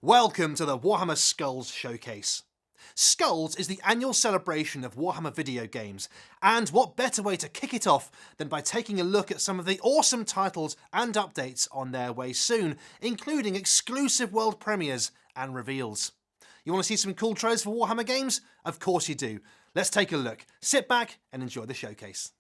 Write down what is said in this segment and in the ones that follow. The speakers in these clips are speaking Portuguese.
Welcome to the Warhammer Skulls Showcase. Skulls is the annual celebration of Warhammer video games, and what better way to kick it off than by taking a look at some of the awesome titles and updates on their way soon, including exclusive world premieres and reveals. You want to see some cool trailers for Warhammer games? Of course you do. Let's take a look. Sit back and enjoy the showcase.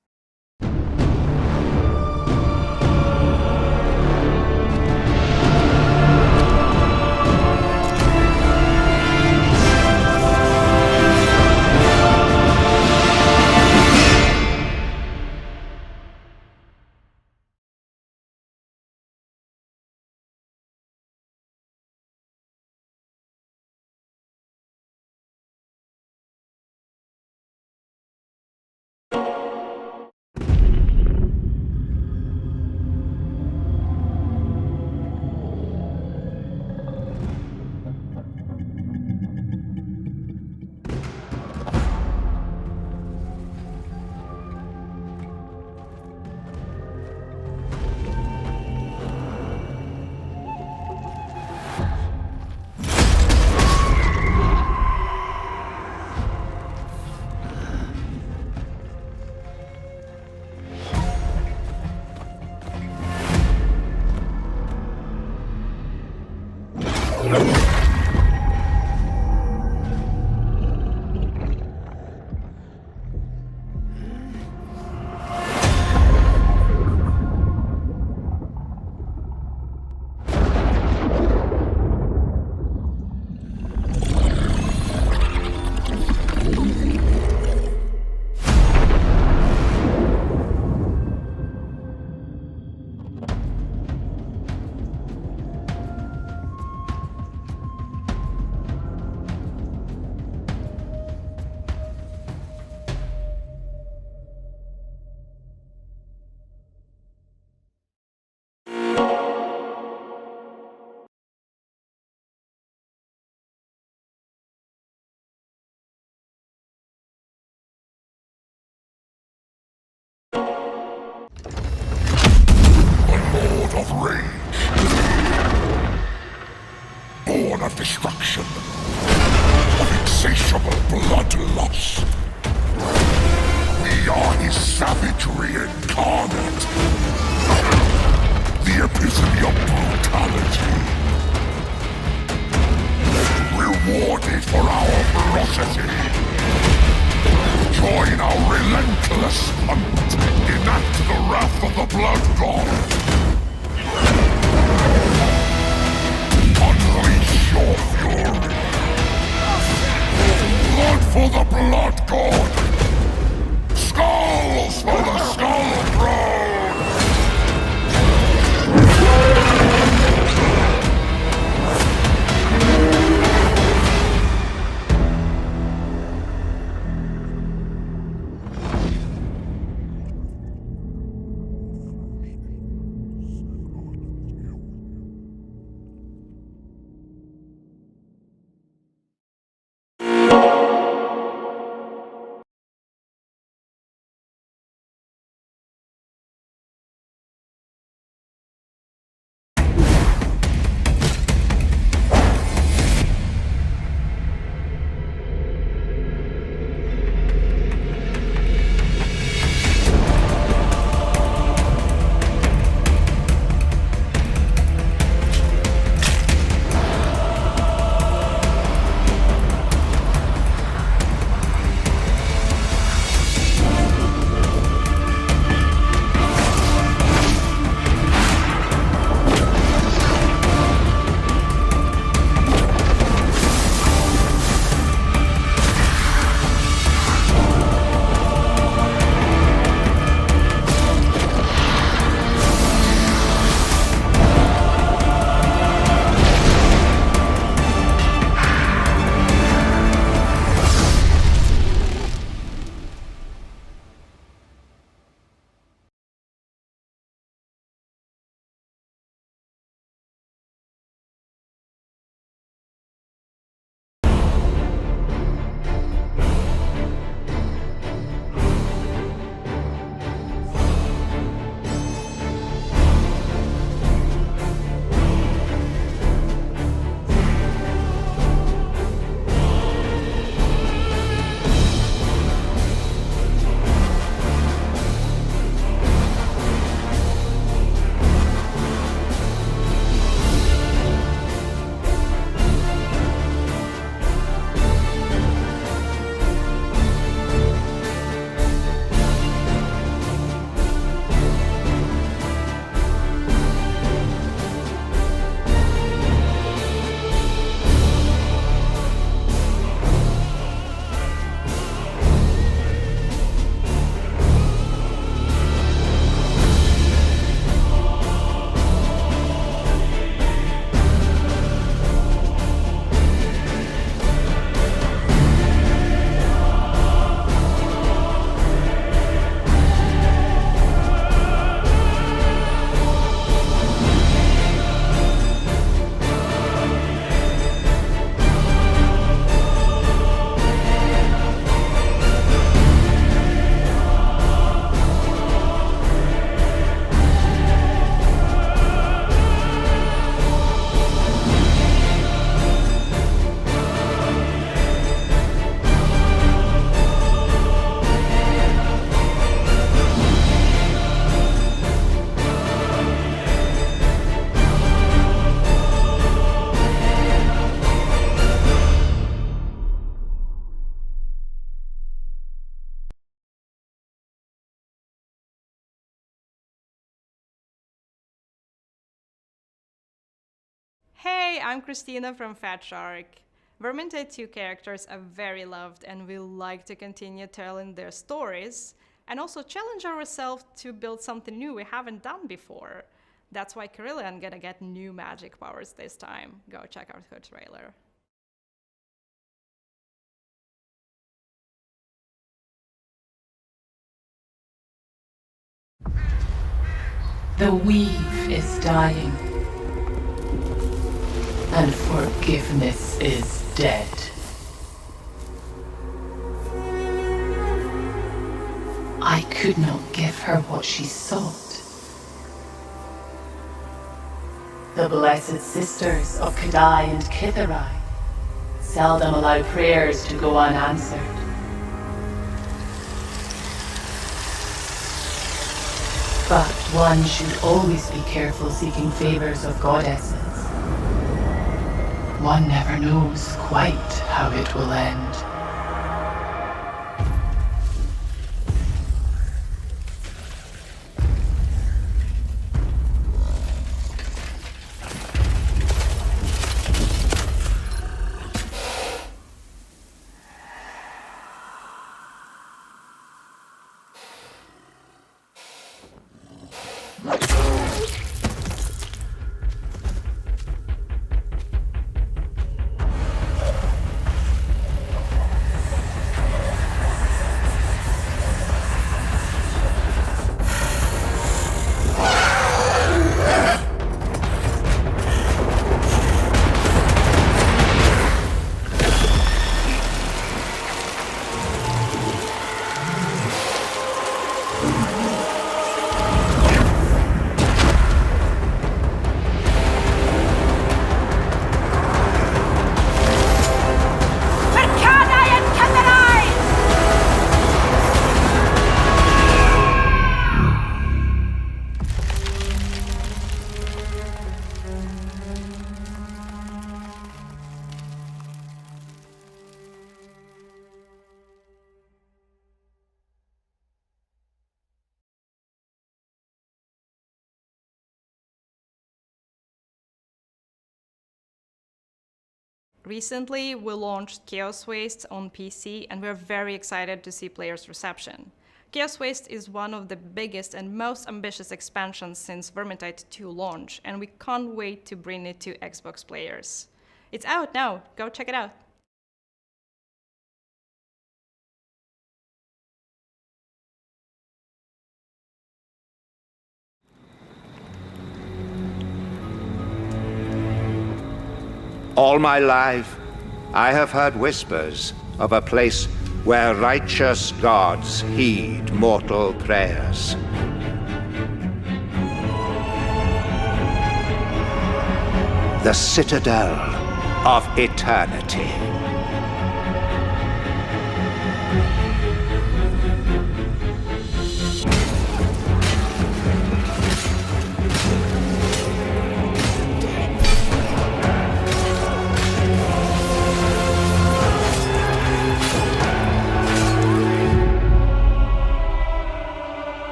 Of rage, born of destruction, of insatiable bloodlust. We are his savagery incarnate, the epitome of brutality, rewarded for our ferocity. Join our relentless hunt, enact the wrath of the Blood God. Unleash your fury! Blood for the Blood God! Skulls for the Skull Throne! Hey, I'm Christina from Fat Shark. Vermintide 2 characters are very loved and we like to continue telling their stories and also challenge ourselves to build something new we haven't done before. That's why Carillion gonna get new magic powers this time. Go check out her trailer. The weave is dying, and forgiveness is dead. I could not give her what she sought. The blessed sisters of Kadai and Kitharai seldom allow prayers to go unanswered. But one should always be careful seeking favors of goddesses. One never knows quite how it will end. Recently, we launched Chaos Waste on PC and we're very excited to see players' reception. Chaos Waste is one of the biggest and most ambitious expansions since Vermintide 2 launch, and we can't wait to bring it to Xbox players. It's out now, go check it out! All my life, I have heard whispers of a place where righteous gods heed mortal prayers. The Citadel of Eternity.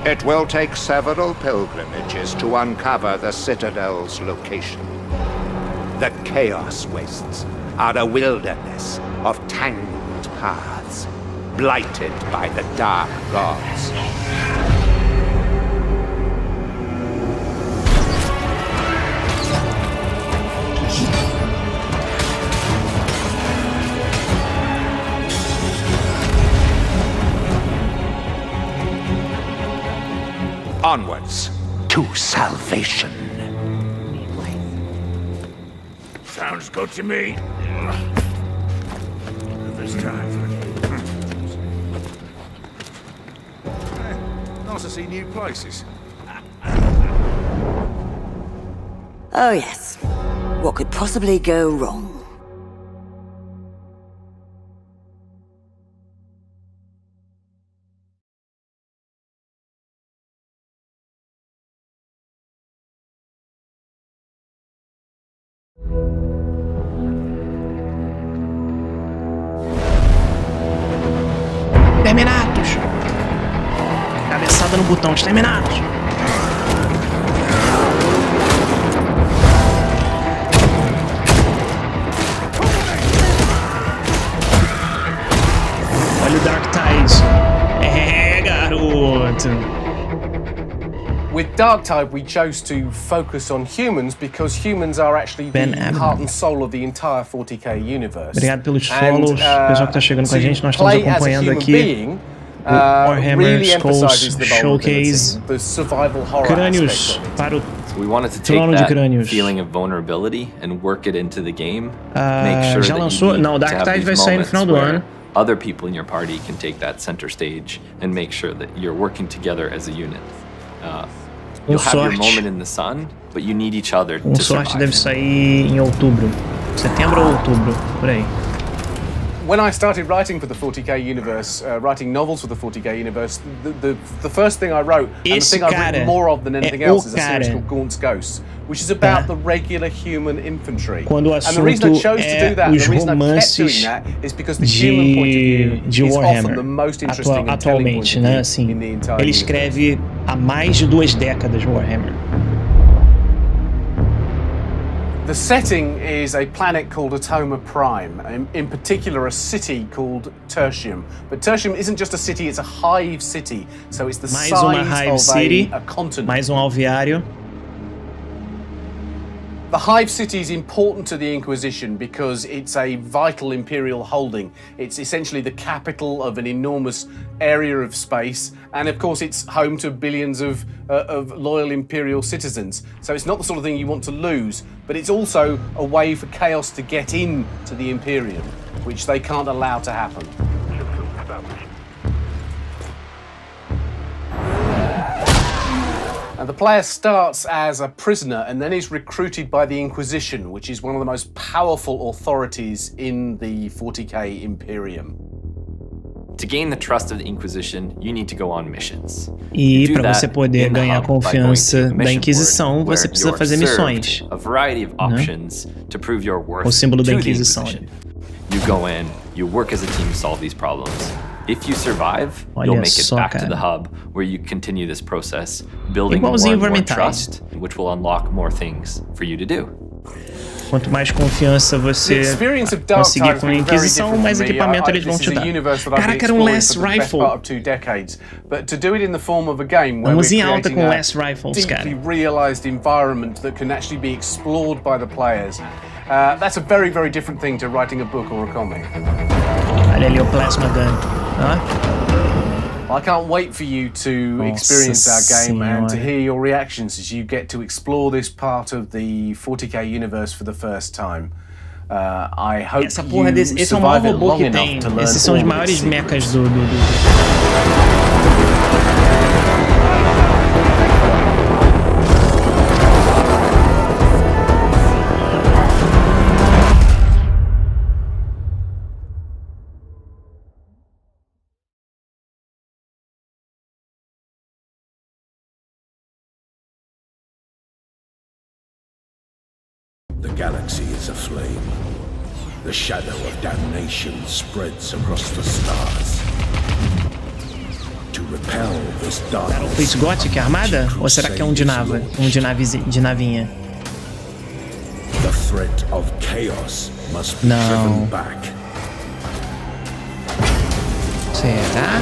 It will take several pilgrimages to uncover the Citadel's location. The Chaos Wastes are a wilderness of tangled paths, blighted by the dark gods. Onwards to salvation. Sounds good to me. This time for nice to see new places. Oh yes. What could possibly go wrong? Terminados! Cabeçada no botão, exterminados! mais. É, garoto. With Dark Tide, we chose to focus on humans because humans are actually the heart and soul of the entire 40k universe. Obrigado pelos follows, pessoal que tá chegando com a gente. Nós estamos acompanhando aqui o Warhammer Skulls Showcase. Crânios para o We wanted to take trono de that crânios. feeling of vulnerability and work it into the game. Make sure Já that lançou? you need Não, to Dark have Tide these vai sair no moments final do where ano. other people in your party can take that center stage and make sure that you're working together as a unit. You'll have your moment in the sun, but you need each other to sorte survive. deve sair em outubro. Setembro ou outubro, por aí. When I started writing for the 40k universe, writing novels for the 40k universe, the first thing I wrote, and the thing I've written more of than anything else, is a series called Gaunt's Ghosts, which is about the regular human infantry. Quando o And the reason I assunto chose to do that, é and os the reason I kept doing romances that, is because the human point of de view is often Warhammer, the most interesting and telling point atualmente, of né? view Assim, in the entire ele universe. escreve há mais de 2 décadas Warhammer. The setting is a planet called Atoma Prime, in particular a city called Tertium. But Tertium isn't just a city, it's a hive city. So it's the Mais uma size hive of city, a continent. mais alveário. The hive city is important to the Inquisition because it's a vital imperial holding. It's essentially the capital of an enormous area of space, and of course it's home to billions of loyal imperial citizens. So it's not the sort of thing you want to lose, but it's also a way for chaos to get into the Imperium, which they can't allow to happen. And the player starts as a prisoner and then is recruited by the Inquisition, which is one of the most powerful authorities in the 40k Imperium. To gain the trust of the Inquisition, you need to go on missions. E para você poder ganhar a confiança da Inquisição, você precisa fazer missões. A variety of options to prove your worth. O símbolo da to the Inquisição. You go in, you work as a team to solve these problems. If you survive, you'll make it back to the hub, where you continue this process, building more and more trust, which will unlock more things for you to do. Quanto mais confiança você conseguir com a Inquisição, mais equipamento eles vão te dar. Caraca, era um Last Rifle. Vamos em alta com Last Rifles, cara. Realized environment that can actually be explored by the players. That's a very, very different thing to writing a book or a comic. Olha ali o Plasma Gun. I can't wait for you to experience our game and to hear your reactions as you get to explore this part of the 40k universe for the first time. I hope essa porra desse, esse é o maior robô que tem. Esses são os maiores mechas do... The galaxy is aflame. The shadow of damnation spreads across the stars. To repel this darkness. Fez Gothic armada? Ou será que é um de nava? De navinha? The threat of chaos must be driven back. Será?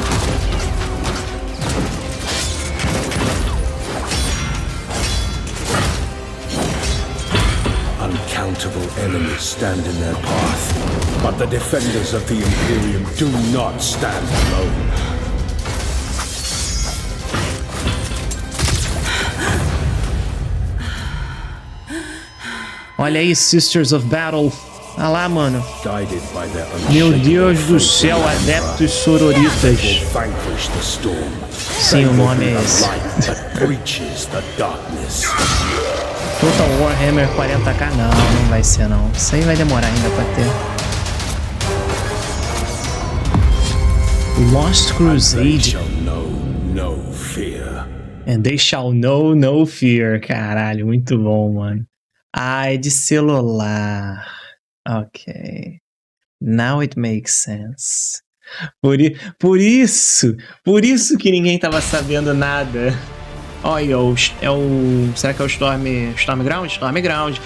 Uncountable enemies stand in their path, but the defenders of the Imperium do not stand alone. Olha aí, Sisters of Battle. Olha lá, mano. Guided by their Meu Deus do céu, adeptos sororitas. Sim, o nome é esse. Total Warhammer 40k? Não vai ser não. Isso aí vai demorar ainda pra ter. Lost Crusade. And they shall know no fear. Caralho, muito bom, mano. Ah, é de celular. Ok. Now it makes sense. Por isso que ninguém tava sabendo nada. Olha, será que é o Stormground? Stormground.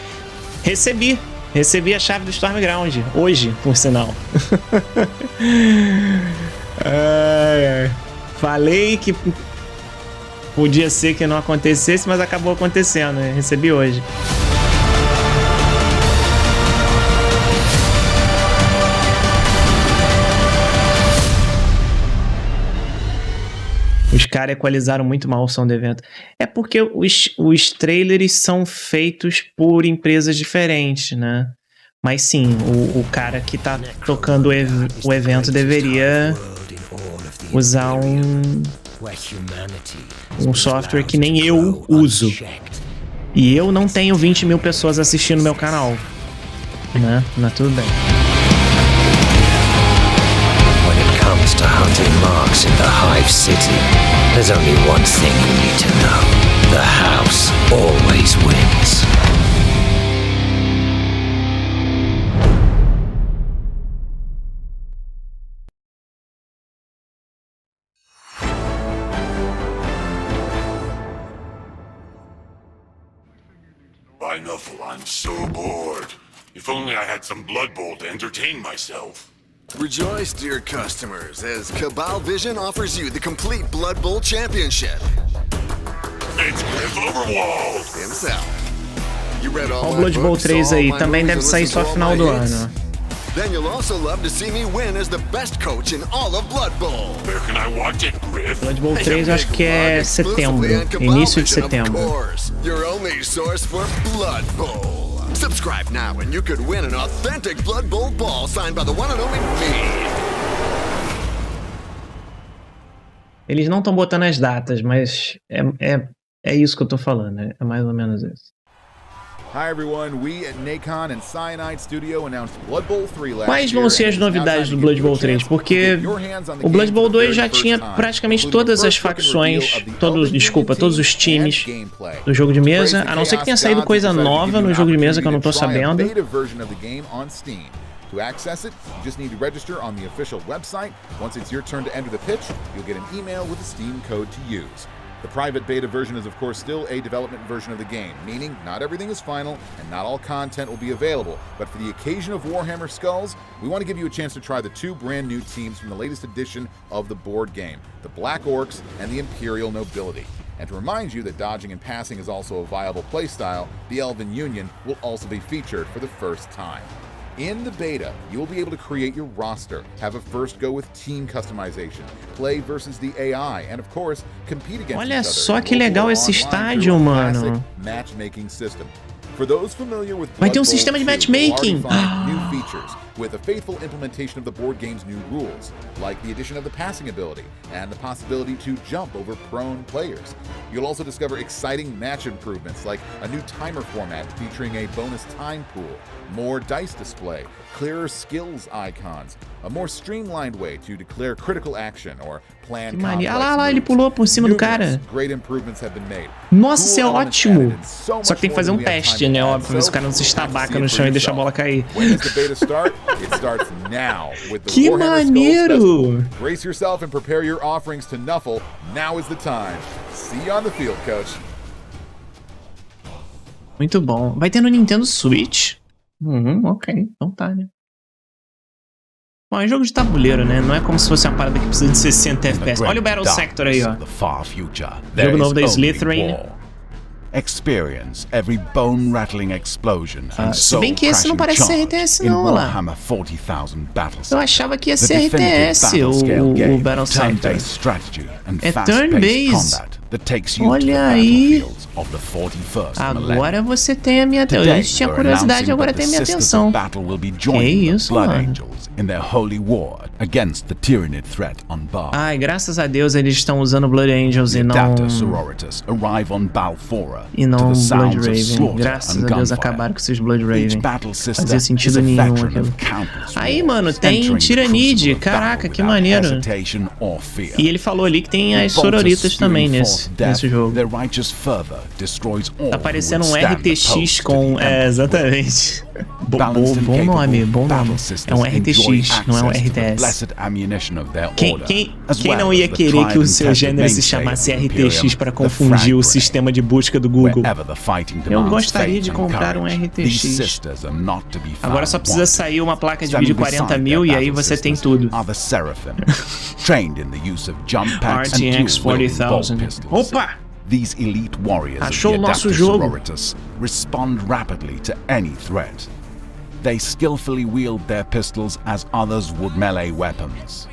Recebi a chave do Stormground. Hoje, por sinal. Falei que podia ser que não acontecesse, mas acabou acontecendo. Né? Recebi hoje. Os caras equalizaram muito mal o som do evento. É porque os trailers são feitos por empresas diferentes, né? Mas sim, o cara que tá tocando o evento deveria usar um software que nem eu uso. E eu não tenho 20 mil pessoas assistindo meu canal. Né? Mas tudo bem. To hunting marks in the Hive City, there's only one thing you need to know. The house always wins. By Nuffle, I'm so bored. If only I had some Blood Bowl to entertain myself. Rejoice, dear customers, as Cabal Vision offers you the complete Blood Bowl Championship. It's Griff Overwald himself. You read all o Blood Bowl 3 aí também deve sair só final do ano. Then you'll also love to see me win as the best coach in all of Blood Bowl. Where can I watch it, Griff? Blood Bowl 3 eu acho que é setembro, início de setembro. Your only source for Blood Bowl. Subscribe now and you could win an authentic Blood Bowl ball signed by the one and only me. Eles não estão botando as datas, mas é isso que eu tô falando, é mais ou menos isso. Hi everyone, we at Nacon and Cyanide Studio announced Blood Bowl 3 last Quais vão ser as novidades do Blood Bowl 3? Porque o Blood Bowl 2 já tinha praticamente todas as facções, todos os times do jogo de mesa, a não ser que tenha saído coisa nova no jogo de mesa que eu não tô sabendo. To access it, you just need to register on the official website. Once it's your turn to enter the pitch, you'll get an email with a Steam code to use. The private beta version is of course still a development version of the game, meaning not everything is final and not all content will be available. But for the occasion of Warhammer Skulls, we want to give you a chance to try the two brand new teams from the latest edition of the board game, the Black Orcs and the Imperial Nobility. And to remind you that dodging and passing is also a viable playstyle, the Elven Union will also be featured for the first time. In the beta, you will be able to create your roster, have a first go with team customization, play versus the AI, and of course, compete against Olha só que legal esse estádio, mano. Matchmaking system. For those familiar with Vai ter um sistema de matchmaking. New features with a faithful implementation of the board game's new rules, like the addition of the passing ability and the possibility to jump over prone players. You'll also discover exciting match improvements like a new timer format featuring a bonus time pool, more dice display, clearer skills icons, a more streamlined way to declare critical action or plan complex moves. Olha lá, ele pulou por cima do cara. Great improvements have been made. Nossa, isso é ótimo. Só que tem que fazer um teste, né? Óbvio, pra ver se o cara não se estabaca no chão e deixa a bola cair. Que maneiro! Brace yourself and prepare your offerings to Nuffle. Now is the time. See you on the field, coach. Muito bom. Vai ter no Nintendo Switch? Ok. Então tá, né? Bom, é jogo de tabuleiro, né? Não é como se fosse uma parada que precisa de 60 FPS. Olha o Battle Sector aí, ó. Jogo novo da Slytherin. Experience every bone-rattling explosion and se bem que esse não parece ser RTS não, olha lá. Eu achava que ia ser RTS, o Battle Sector. É turn-based. Olha aí. Agora você tem a minha atenção. Eu tinha curiosidade, agora tem a minha atenção. Que isso, mano? Ai, graças a Deus eles estão usando Blood Angels e não Blood Raven. Graças a Deus acabaram com esses Blood Raven. Não fazia sentido nenhum aquilo. Aí, mano, tem Tyranids. Caraca, que maneiro. E ele falou ali que tem as sororitas também nesse jogo. Tá parecendo um RTX com... exatamente. Bom nome. É um RTX, não é um RTS. Quem não ia querer que o seu gênero se chamasse RTX para confundir o sistema de busca do Google? Eu gostaria de comprar um RTX. Agora só precisa sair uma placa de vídeo 40.000 e aí você tem tudo. RTX 40,000. Opa! These elite warriors Achou of o the nosso Adaptive jogo. Sororitas respond rapidly to any threat. They skillfully wield their pistols as others would melee weapons,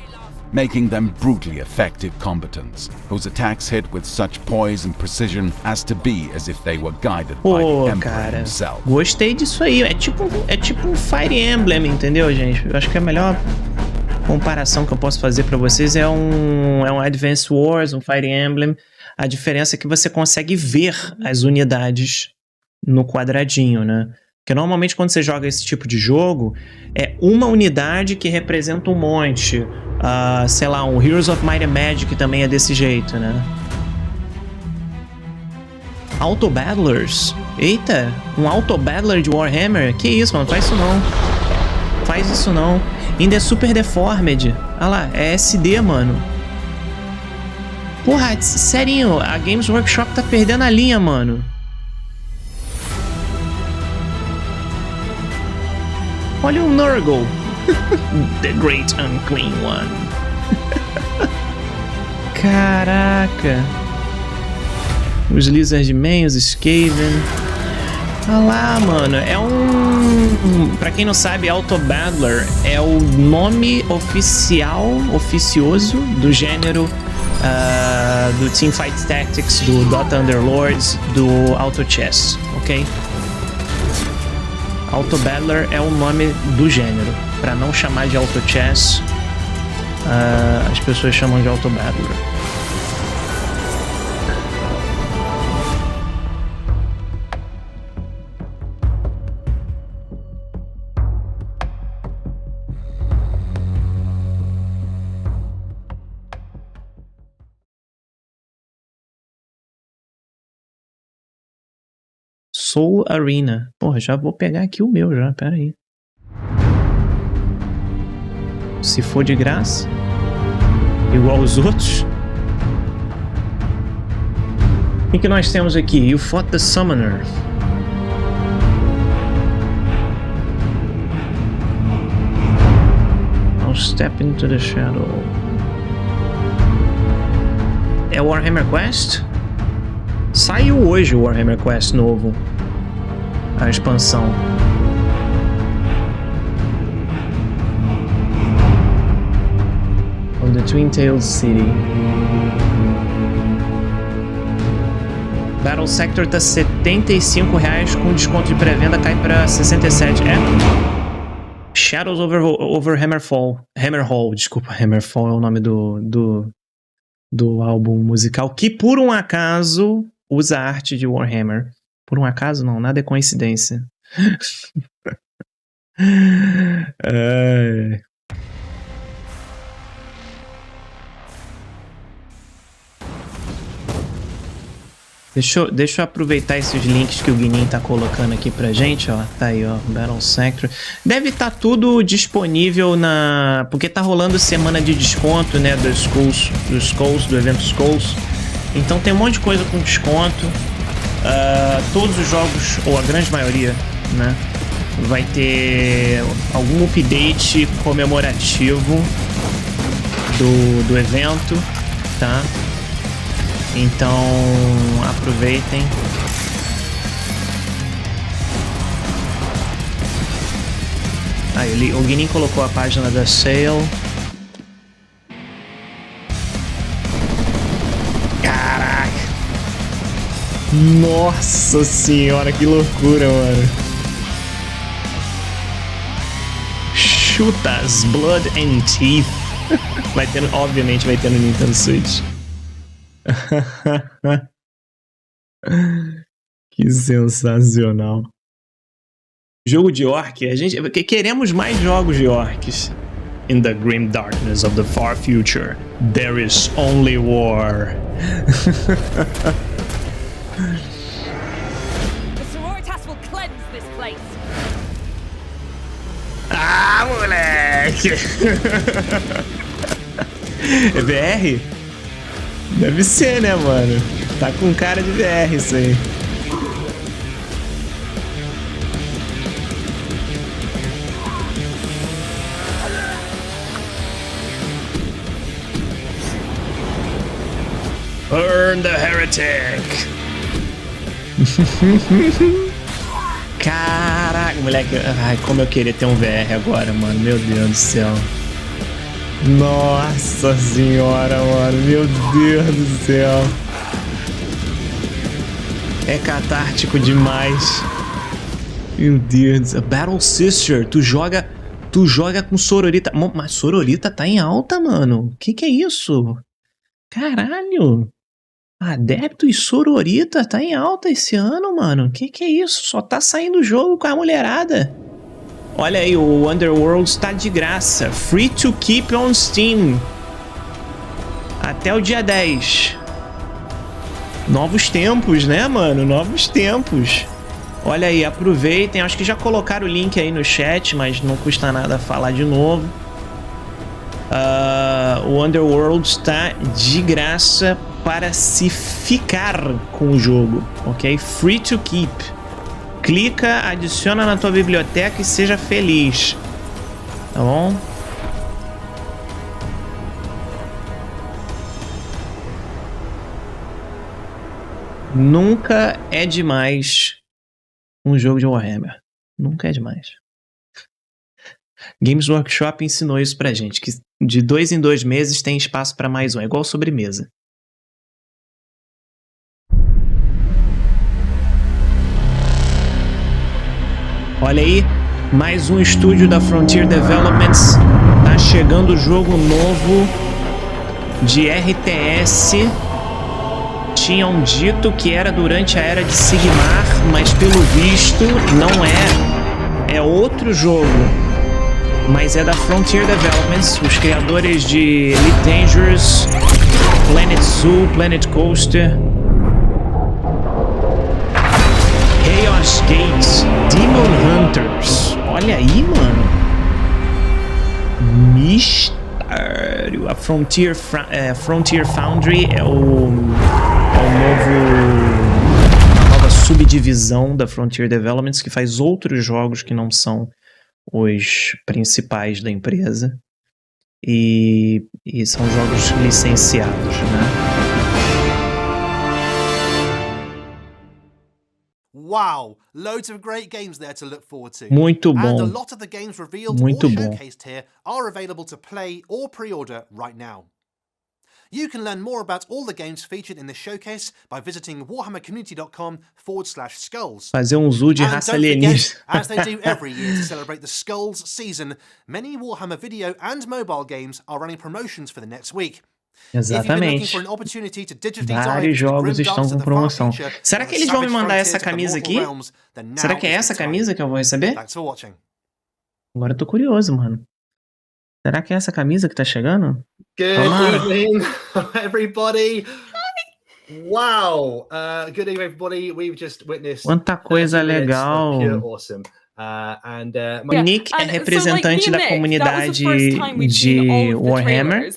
making them brutally effective combatants, whose attacks hit with such poise and precision as to be as if they were guided by the Emperor himself. Gostei disso aí. É tipo um Fire Emblem, entendeu, gente? Eu acho que a melhor comparação que eu posso fazer pra vocês é um Advance Wars, um Fire Emblem. A diferença é que você consegue ver as unidades no quadradinho, né? Porque normalmente quando você joga esse tipo de jogo, é uma unidade que representa um monte. Sei lá, um Heroes of Might and Magic também é desse jeito, né? Auto Battlers. Eita, um Auto Battler de Warhammer? Que isso, mano? Faz isso não. Faz isso não. Ainda é super deformed. Ah lá, é SD, mano. Porra, serinho, a Games Workshop tá perdendo a linha, mano. Olha o Nurgle. The Great Unclean One. Caraca. Os Lizardmen, os Skaven. Olha lá, mano. É pra quem não sabe, Auto Battler é o nome oficioso do gênero do Teamfight Tactics, do Dota Underlords, do Auto Chess, ok? Auto Battler é o nome do gênero. Pra não chamar de Auto Chess, as pessoas chamam de Auto Battler. Soul Arena. Porra, já vou pegar aqui o meu já, pera aí. Se for de graça, igual os outros. O que nós temos aqui? You fought the Summoner. I'll step into the shadow. É o Warhammer Quest? Saiu hoje o Warhammer Quest novo. A expansão. On the Twin-Tailed City. Battle Sector tá R$75 com desconto de pré-venda, cai pra 67. Shadows over Hammerfall. Hammerhall, desculpa. Hammerfall é o nome do álbum musical, que por um acaso usa a arte de Warhammer. Por um acaso não, nada é coincidência. Deixa eu aproveitar esses links que o Guinin tá colocando aqui pra gente, ó. Tá aí, ó, Battle Sector. Deve estar tudo disponível porque tá rolando semana de desconto, né, do evento Skulls. Então tem um monte de coisa com desconto. Todos os jogos, ou a grande maioria, né, vai ter algum update comemorativo do evento, tá? Então aproveitem. Aí o Guinin colocou a página da Sale. Caraca! Nossa senhora, que loucura, mano! Chutas, Blood and Teeth. Obviamente vai ter no Nintendo Switch. Que sensacional. Jogo de orc, queremos mais jogos de orcs. In the grim darkness of the far future, there is only war. The Sororitas will cleanse this place. moleque. É VR? Deve ser, né, mano? Tá com cara de VR isso aí. Burn the heretic! Caraca, moleque. Ai, como eu queria ter um VR agora, mano. Meu Deus do céu. Nossa senhora, mano. Meu Deus do céu. É catártico demais. Meu Deus do céu. Battle Sister. Tu joga com Sororita. Mas Sororita tá em alta, mano. Que é isso? Caralho. Adepto e Sororita tá em alta esse ano, mano. Que é isso? Só tá saindo o jogo com a mulherada. Olha aí, o Underworld está de graça. Free to keep on Steam. Até o dia 10. Novos tempos, né, mano? Novos tempos. Olha aí, aproveitem. Acho que já colocaram o link aí no chat, mas não custa nada falar de novo. O Underworld está de graça para se ficar com o jogo, ok? Free to keep. Clica, adiciona na tua biblioteca e seja feliz, tá bom? Nunca é demais um jogo de Warhammer. Nunca é demais. Games Workshop ensinou isso pra gente, que de 2 em 2 meses tem espaço para mais um, é igual sobremesa. Olha aí, mais um estúdio da Frontier Developments. Tá chegando o jogo novo de RTS. Tinham dito que era durante a era de Sigmar, mas pelo visto não é. É outro jogo. Mas é da Frontier Developments, os criadores de Elite Dangerous, Planet Zoo, Planet Coaster, Chaos Gates, Demon Hunters. Olha aí, mano. Mistério. A Frontier Foundry é a nova subdivisão da Frontier Developments que faz outros jogos que não são os principais da empresa e são jogos licenciados, né? Wow, loads of great games there to look forward to. Muito bom. And a lot of the games revealed or showcased here are available to play or pre-order right now. You can learn more about all the games featured in this showcase by visiting warhammercommunity.com/skulls. Fazer um zoo de raça alienígena. As they do every year to celebrate the Skulls season, many Warhammer video and mobile games are running promotions for the next week. Exatamente. Vários jogos estão com promoção. Será que eles vão me mandar essa camisa aqui? Será que é essa camisa que eu vou receber? Agora eu tô curioso, mano. Será que é essa camisa que tá chegando? Good evening, everybody. Wow. Good evening, everybody. We've just witnessed quanta coisa legal. Pure awesome. O Nick é representante da comunidade de Warhammer.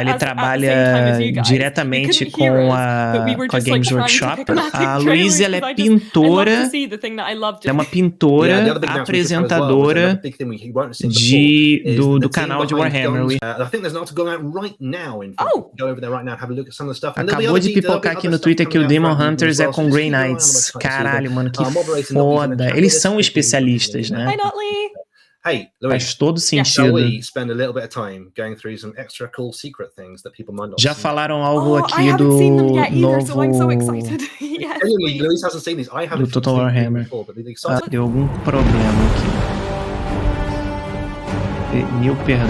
Ele trabalha diretamente com a Games Workshop. A Louise, ela é pintora. Ela é uma pintora, apresentadora do canal de Warhammer. Acabou de pipocar aqui no Twitter que o Demon Hunters é com Grey Knights. Caralho, mano, que foda. Eles são especialistas, né? Hey, faz todo sentido. Já falaram algo aqui do novo do Total Warhammer. Deu algum problema aqui. Mil perdões.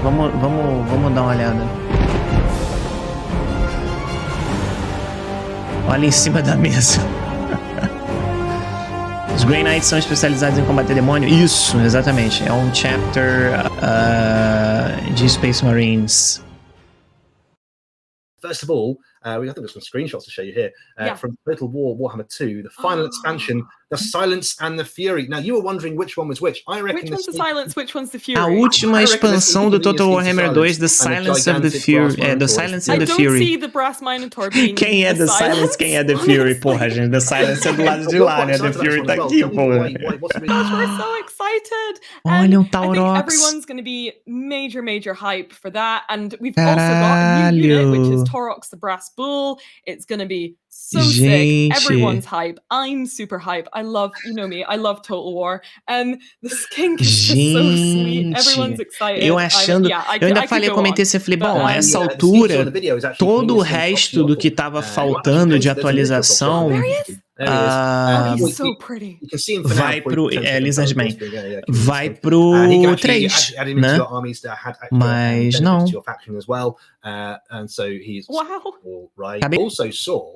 Vamos dar uma olhada. Olha em cima da mesa. Os Grey Knights são especializados em combater demônio? Isso, exatamente. É um chapter de Space Marines. First of all, I think there's some screenshots to show you here from Total War Warhammer 2 the final expansion, The Silence and the Fury. Now, you were wondering which one was which. I reckon which one's the Silence, which one's the Fury? A última expansão do Total Warhammer 2, The Silence of the Fury. The Silence and the Fury. I don't see the Brass Minotaur being quem é The Silence, quem é The Fury? Porra, gente, The Silence é do lado de lá, né? The Fury tá aqui, porra. We're so excited. Olha, I think everyone's going to be major hype for that. And we've also got a new unit, which is Torox the Brass Bull. It's going to be so sick. Everyone's hype. I'm super hype. I love, you know me, I love Total War. And the skink is just so sweet. Everyone's excited. Eu achando, eu ainda falei, comentei, você falei, bom, a essa altura, todo o resto do que tava faltando de atualização vai pro Lizard Man, vai pro 3, né? Mas não. I also saw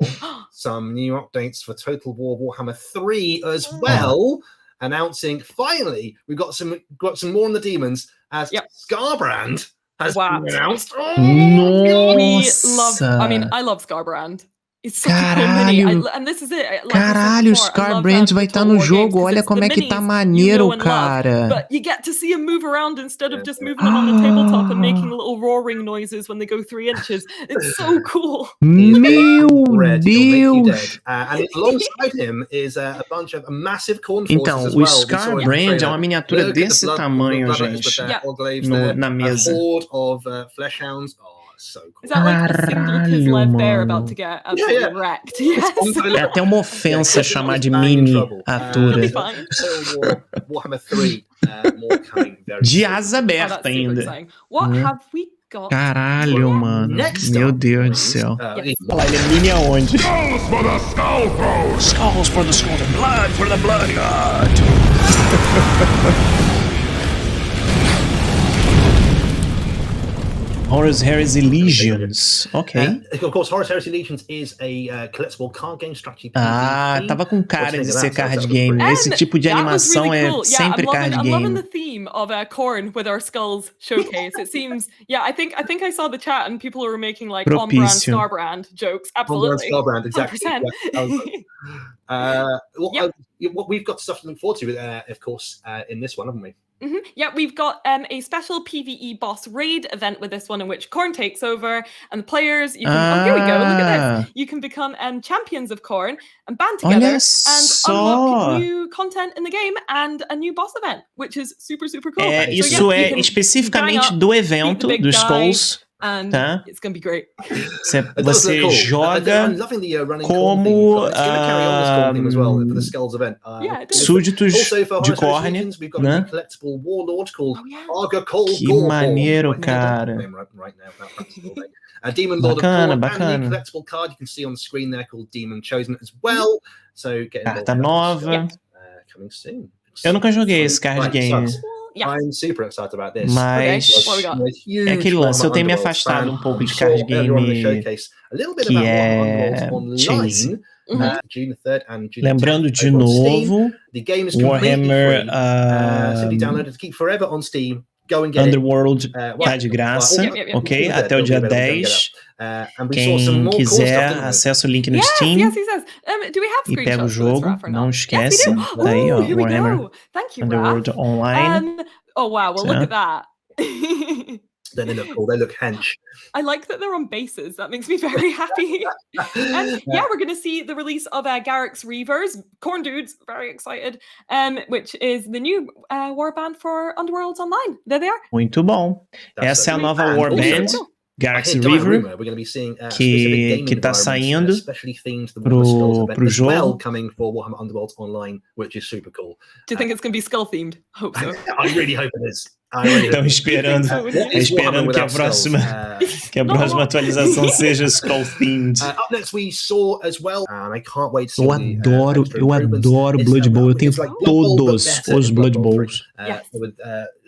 some new updates for Total War Warhammer 3 as well, announcing finally we've got some more on the demons as Scarbrand has been announced. I love Scarbrand. It's such a cool mini. And this is it. Caralho, o Scarbrand vai estar no jogo. Olha como é que tá maneiro, cara. But you get to see him move around instead of just moving them on the tabletop and making little roaring noises when they go 3 inches. It's so cool. Meu Deus! And alongside him is a bunch of massive cornforces então, as well. O Scarbrand é uma miniatura desse tamanho, gente, na mesa. A horde of fleshhounds. So cool. Is that like a single Kislev bear about to get absolutely wrecked? Yes. É até uma ofensa chamar de miniatura. Warhammer 3, more coming very de asa aberta ainda. What have we got? Caralho, mano. Meu Deus do céu. Ele é mini aonde? Skulls for the Skull Crow! Skulls for the Skull, blood for the Blood God! Horus Heresy Legions. Ok. Of course, Horus Heresy Legions is a collectible card game strategy. Tava com cara de ser card game. Esse tipo de animação really cool. Sempre card game. I'm loving the theme of Khorne with our skulls showcase. It seems, I think I saw the chat and people were making like on-brand, Scarbrand jokes. Absolutely. On-brand, Scarbrand, exactly. What we've got stuff to look forward to, of course, in this one, haven't we? Mm-hmm. Yeah, we've got a special PvE boss raid event with this one in which Khorne takes over and the players, you can, oh, here we go, look at this. You can become champions of Khorne and band together and unlock new content in the game and a new boss event, which is super, super cool. Isso é especificamente do evento, dos Skulls. And it's gonna be great. Você joga como súditos de Khorne, né? Que maneiro, cara. Demon Lord of Khorne, and the collectible card you can see on the screen there called Demon Chosen as well. So get involved. Carta nova. Coming soon. Eu nunca joguei esse card game. I'm super excited about this. Mas é aquele lance, eu tenho me afastado um pouco de card game que é cheesy. Lembrando de novo, Warhammer Underworld tá de graça, ok? Até o dia 10. Quem quiser, acessa o link no Steam e pega o jogo, não esquece. Daí, ó, Warhammer Underworld Online. Oh wow, well look at that. Then they look cool, they look hench. I like that they're on bases, that makes me very happy. And we're going to see the release of Garrick's Reavers, Khorne Dudes, very excited, which is the new warband for Underworlds Online. There they are. Muito bom. Essa é a nova warband. Garrick's Reaver, que tá saindo pro jogo. Coming for Warhammer Underworlds Online, which is super cool. Do you think it's going to be skull themed? Hope so. I really hope it is. Estão esperando que a próxima atualização seja Skull themed. Up next we saw as well, and I can't wait to see eu adoro Blood Bowl. Eu tenho todos os Blood Bowls. With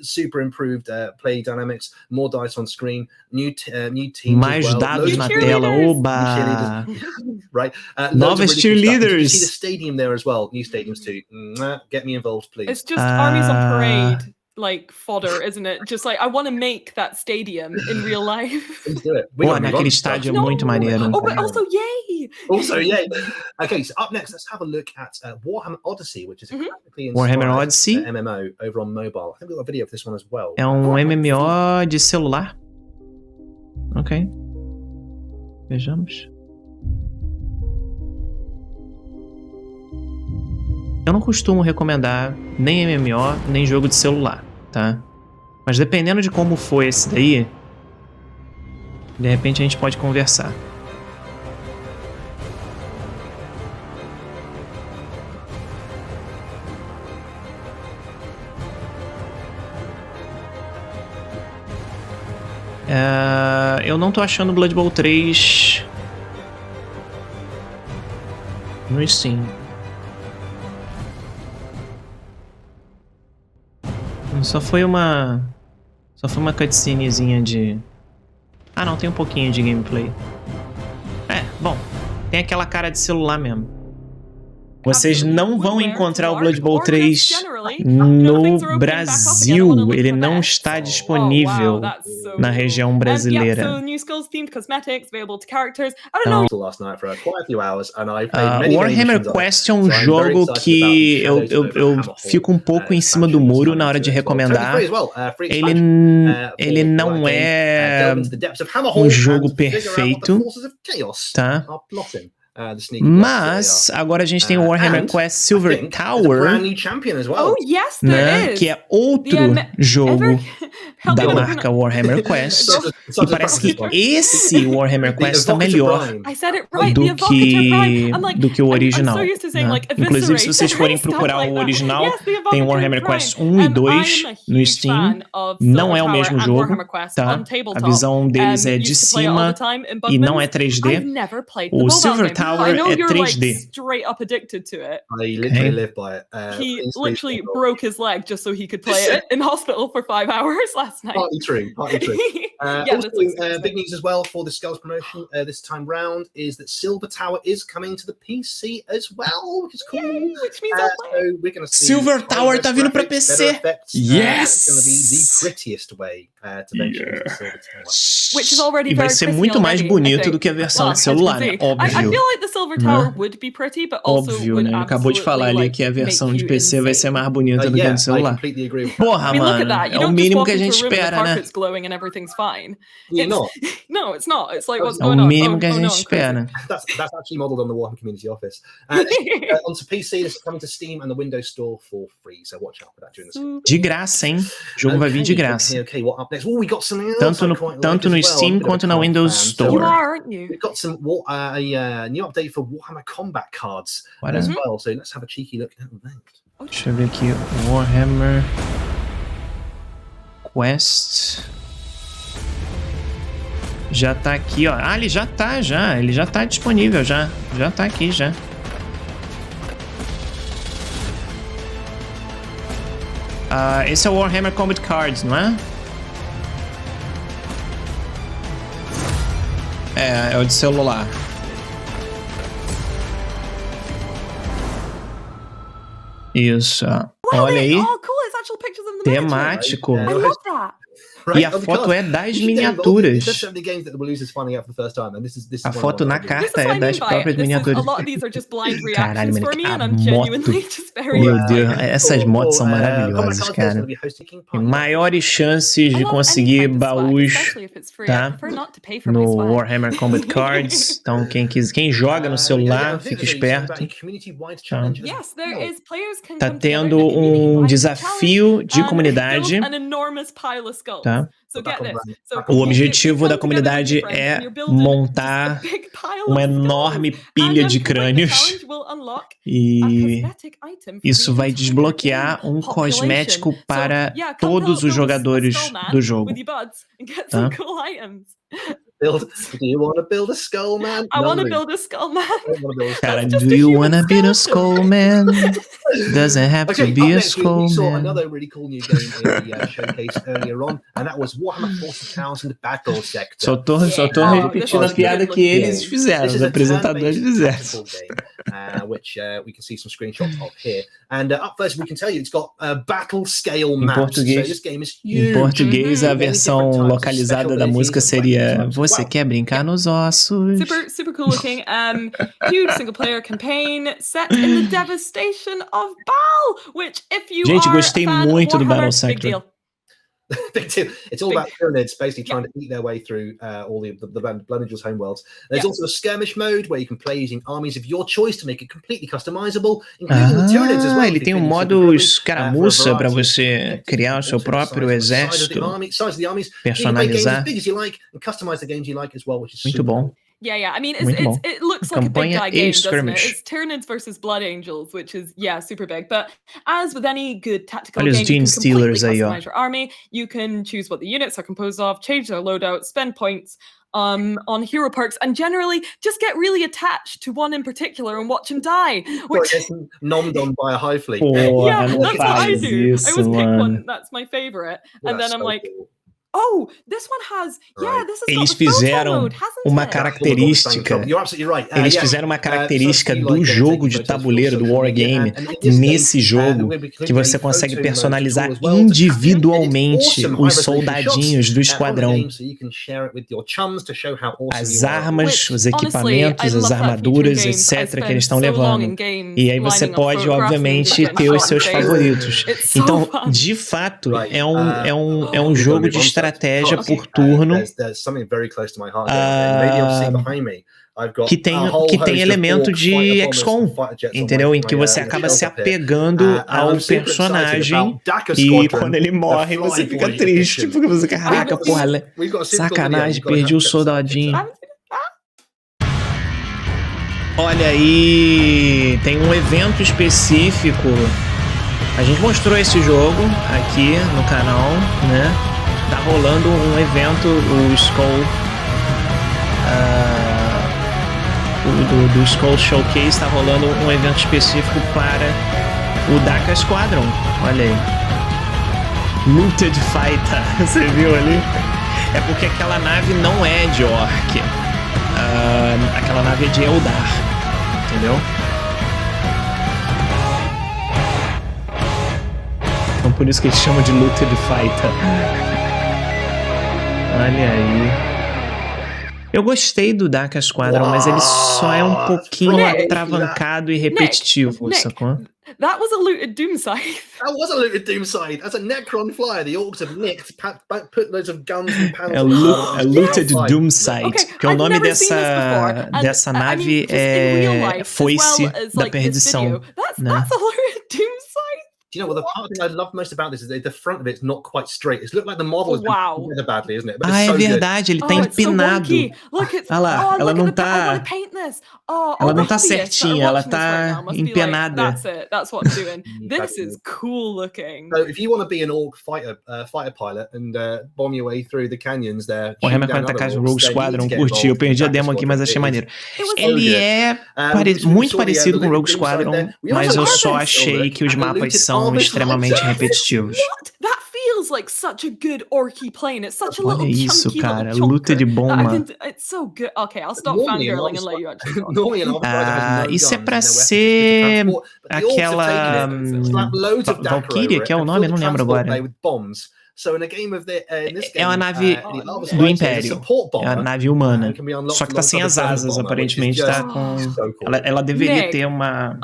super improved play dynamics, more dice on screen, new teams. Mais dados na tela, oba! Right. Novas cheerleaders. You see the stadium there as well. New stadiums too. Get me involved, please. It's just armies on parade. like fodder, isn't it? Just like I want to make that stadium in real life. Let's do it. Pô, naquele estádio é muito maneiro. Oh, but also yay! Also yay! Okay, so up next, let's have a look at Warhammer Odyssey, which is a graphically Warhammer Odyssey MMO over on mobile. I think we've got a video of this one as well. É MMO de celular. Ok. Vejamos. Eu não costumo recomendar nem MMO, nem jogo de celular, tá? Mas dependendo de como foi esse daí, de repente a gente pode conversar. Eu não tô achando Blood Bowl 3 no Steam. Só foi uma cutscenezinha de... Ah, não, tem um pouquinho de gameplay. Bom, tem aquela cara de celular mesmo. Vocês não vão encontrar o Blood Bowl 3 no Brasil. Ele não está disponível na região brasileira. Warhammer Quest é um jogo que eu fico um pouco em cima do muro na hora de recomendar. Ele não é um jogo perfeito, tá? Mas agora a gente tem o Warhammer Quest Silver Tower, né, que é outro jogo da marca Warhammer Quest, e parece que esse Warhammer Quest está melhor do que o original, né? Inclusive, se vocês forem procurar o original, tem o Warhammer Quest 1 e 2 no Steam. Não é o mesmo jogo, tá? A visão deles é de cima e não é 3D. O Silver Tower I know é you're 3D. like straight up addicted to it. I literally live by it. He literally broke his leg just so he could play it in hospital for 5 hours last night. Partly true. Also, big news as well for the Skulls promotion this time round is that Silver Tower is coming to the PC as well, which is cool. Yay, which means I'll play. So we're going to see Silver Tower tá vindo pra PC. Yes! It's going to be the prettiest way to venture into Silver Tower. Which is already E vai very ser pretty muito mais already, bonito do que a versão de celular, né? Óbvio. I feel like the Silver Tower would be pretty, but also Óbvio, would né? Ele acabou de falar ali que a versão de PC vai ser mais bonita do que a de celular. Porra, mano, é o mínimo que a gente espera, né? Glowing and everything's fine. You're not. No, it's not. It's like what's É o going on? mínimo que a gente espera. That's actually modelled on the Warhammer Community Office. Onto PC, this is coming to Steam and the Windows Store for free, so watch out for that during the De graça, hein? O jogo vai vir de graça. Okay, what up next? Oh, we got something else. Tanto no Steam quanto na Windows Store. You are, aren't you? We've got some a new update for Warhammer combat cards as well, so let's have a cheeky look at that. Deixa eu ver aqui. Warhammer Quest. Já tá aqui, ó. Ah, ele já tá, já. Ele já tá disponível, já. Já tá aqui, já. Esse é o Warhammer Combat Cards, não é? É o de celular. Isso, ó. Olha aí. Oh, cool. It's actual pictures of the Temático. I love that. E a foto é das miniaturas. A foto na carta é das próprias miniaturas. Caralho, mano, a moto. Meu Deus, essas motos são maravilhosas, cara. Tem maiores chances de conseguir baús, tá? No Warhammer Combat Cards. Então, quem joga no celular, fica esperto. Tá tendo um desafio de comunidade. Tá? O objetivo da comunidade é montar uma enorme pilha de crânios e isso vai desbloquear um cosmético para todos os jogadores do jogo. Tá? Do you want to build a skull man? I want to build a skull man. Cara, do you wanna be a skull man? Doesn't have to be a skull we saw man. another really cool new game in the showcase earlier on, and that was Warhammer 40,000 Battle Sector. Só tô repetindo a piada que eles fizeram, os apresentadores fizeram. Which we can see some screenshots of here. And up first, we can tell you it's got battle scale maps. So this game is huge. Em português, a versão localizada da música seria Você quer brincar nos ossos? Super cool looking. Huge single player campaign set in the devastation of Baal, which if you Gente, are gostei a fan muito of do Warhammer, Battle big Sector. deal. Big deal. It's all about Tyranids basically trying to eat their way through all the Blood Angels homeworlds. There's also a skirmish mode where you can play using armies of your choice to make it completely customizable, including the Tyranids as well. Ele tem um modo escaramuça para você criar o seu próprio exército, personalizar. Muito bom. Yeah. I mean, it looks like a big guy game, doesn't it? It's Tyranids versus Blood Angels, which is, super big. But as with any good tactical game, you can completely customize your army. You can choose what the units are composed of, change their loadout, spend points on hero perks, and generally just get really attached to one in particular and watch him die. Which nommed on by a hive fleet. Yeah, that's what I do. I always pick one that's my favorite. And then I'm like... Cool. Oh, this one has. Yeah, this has Eles fizeram uma característica. Eles fizeram uma característica do jogo de tabuleiro do Wargame nesse jogo que você consegue personalizar individualmente os soldadinhos do esquadrão. As armas, os equipamentos, as armaduras, etc. que eles estão levando. E aí você pode, obviamente, ter os seus favoritos. Então, de fato, é um jogo de estratégia por turno que tem elemento de XCOM, entendeu? Em que você acaba se apegando ao personagem e quando ele morre você fica triste porque você, caraca, porra, sacanagem, perdi o soldadinho. Olha aí, tem um evento específico. A gente mostrou esse jogo aqui no canal, né? Tá rolando um evento, o Skull, do Skull Showcase, tá rolando um evento específico para o Daka Squadron. Olha aí. Looted Fighter, você viu ali? É porque aquela nave não é de Orc. Aquela nave é de Eldar, entendeu? Então por isso que eles chamam de Looted Fighter. Olha aí. Eu gostei do Daka Squadron, mas ele só é um pouquinho atravancado e repetitivo, sacou? That was a looted Doomside. That was a looted Doomside. That's a Necron flyer. The orcs have nicked, put loads of guns and panels. A looted Doomside, que é o nome dessa nave é Foice da Perdição. That's a looted Doomside. You know, well, the part thing I love most about this is that the front of it's not quite straight. It's looked like the model is together badly, isn't it? But é verdade, ele tá empinado. Olha lá, ela não tá. Ela não tá certinha, ela tá empenada. That's what I'm doing. This is cool looking. So if you want to be an orc fighter pilot and bomb your way through the canyons there. Warhammer 40k Rogue Squadron, curti. Eu perdi a demo aqui, mas achei maneiro. Ele é muito parecido com o Rogue Squadron, mas eu só achei que os mapas são extremamente repetitivos. That feels like such a good orky plane. It's such a little chunky isso, cara, little luta de bomba. It's so good. Okay, I'll stop fangirling and let you actually talk. Isso é pra ser aquela Valkyria, que é o nome, eu não lembro agora. É uma nave do Império, é uma nave humana, só que tá sem as asas, aparentemente tá com... Ela deveria ter uma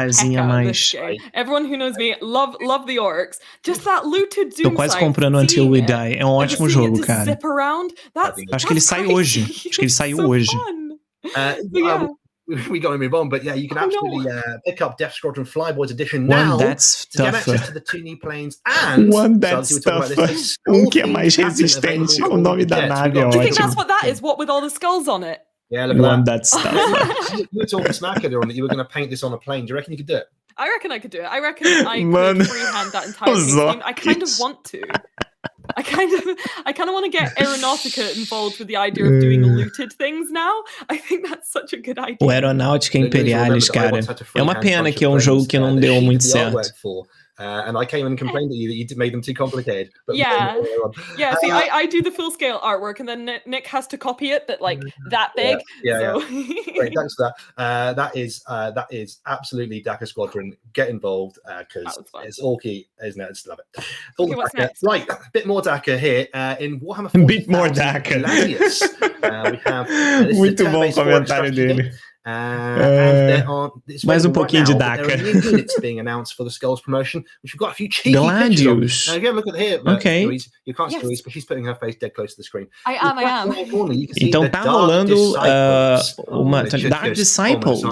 asinha mais... Everyone who knows me, love the orcs. Just that looted Doomside. Tô quase comprando Until We Die, é um ótimo jogo, cara. Acho que ele sai hoje, We got to move on, but yeah, you can absolutely pick up Death Squadron Flyboys Edition now to get access to the 2 new planes and One That's Tougher, que é mais resistente. O nome da nave é ótimo. Do you think that's what that is? What with all the skulls on it? Yeah, look at One That's Tougher. You were talking smack earlier on that you were going to paint this on a plane. Do you reckon you could do it? I reckon I could do it. I reckon I could freehand that entire theme. I kind of want to. I kind of want to get Aeronautica involved with the idea of doing looted things now. I think that's such a good idea. O Aeronáutica Imperialis, cara. É uma pena que é um jogo que não deu muito certo. And I came and complained at you that you made them too complicated. But yeah. See, I do the full scale artwork, and then Nick has to copy it, but like that big. Yeah. Great, thanks for that. That is absolutely Dakar Squadron. Get involved because it's all key, isn't it? I just love it. Okay, what's next? Right, a bit more Dakar here in Warhammer. A bit more Dakar. We have muito bom comentário dele. Mais pouquinho de Dakar. There are new units being announced for the Skulls promotion, which we've got a few cheeky Gladius. pictures of. Now, again, look at here. Okay. You can't see Louise, but she's putting her face dead close to the screen. I am. Então tá rolando uma Dark Disciples.